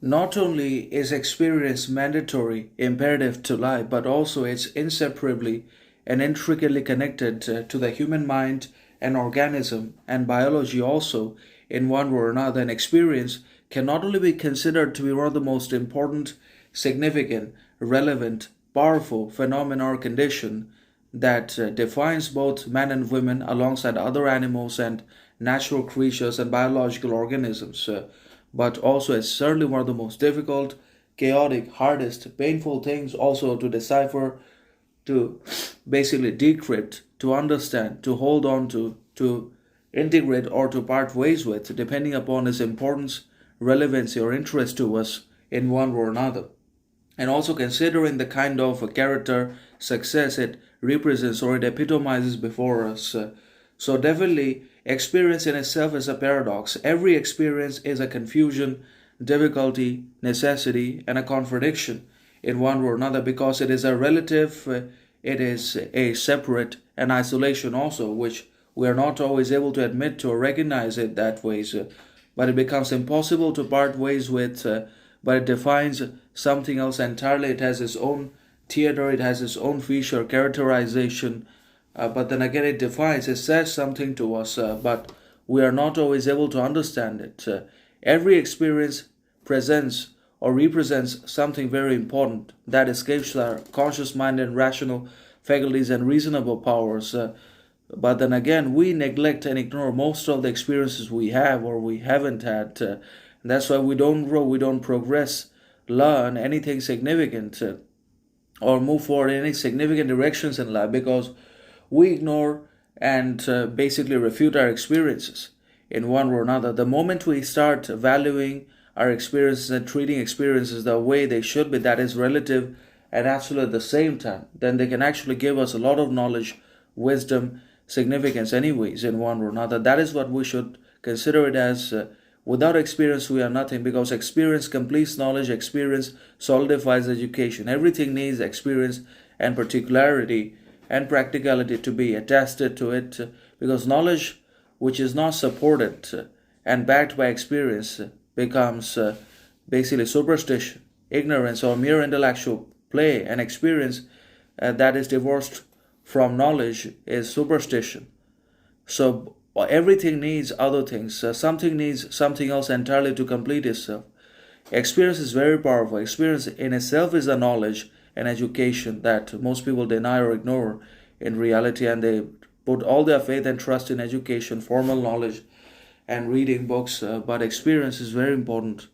Not only is experience mandatory, imperative to life, but also it's inseparably and intricately connected to the human mind and organism and biology also in one way or another. And experience can not only be considered to be one of the most important, significant, relevant, powerful phenomena or condition that defines both men and women alongside other animals and natural creatures and biological organisms. But also, it's certainly one of the most difficult, chaotic, hardest, painful things also to decipher, to basically decrypt, to understand, to hold on to integrate, or to part ways with, depending upon its importance, relevancy, or interest to us in one or another, and also considering the kind of character success it represents or it epitomizes before us. So, definitely, experience in itself is a paradox. Every experience is a confusion, difficulty, necessity, and a contradiction in one or another because it is a relative, it is a separate, and isolation also, which we are not always able to admit to or recognize it that way. But it becomes impossible to part ways with, but it defines something else entirely. It has its own theater, it has its own feature, characterization, but then again, it defines, it says something to us, but we are not always able to understand it. Every experience presents or represents something very important that escapes our conscious mind and rational faculties and reasonable powers. But then again, we neglect and ignore most of the experiences we have or we haven't had. That's why we don't grow, we don't progress, learn anything significant, or move forward in any significant directions in life because we ignore and basically refute our experiences in one or another. The moment we start valuing our experiences and treating experiences the way they should be, that is relative and absolute at the same time, then they can actually give us a lot of knowledge, wisdom, significance, anyways, in one or another. That is what we should consider it as. Without experience, we are nothing because experience completes knowledge, experience solidifies education. Everything needs experience and particularity and practicality to be attested to it because knowledge which is not supported and backed by experience becomes basically superstition, ignorance, or mere intellectual play. And experience that is divorced from knowledge is superstition. So everything needs other things. Something needs something else entirely to complete itself. Experience is very powerful. Experience in itself is a knowledge and education that most people deny or ignore in reality, and they put all their faith and trust in education, formal knowledge, and reading books. But experience is very important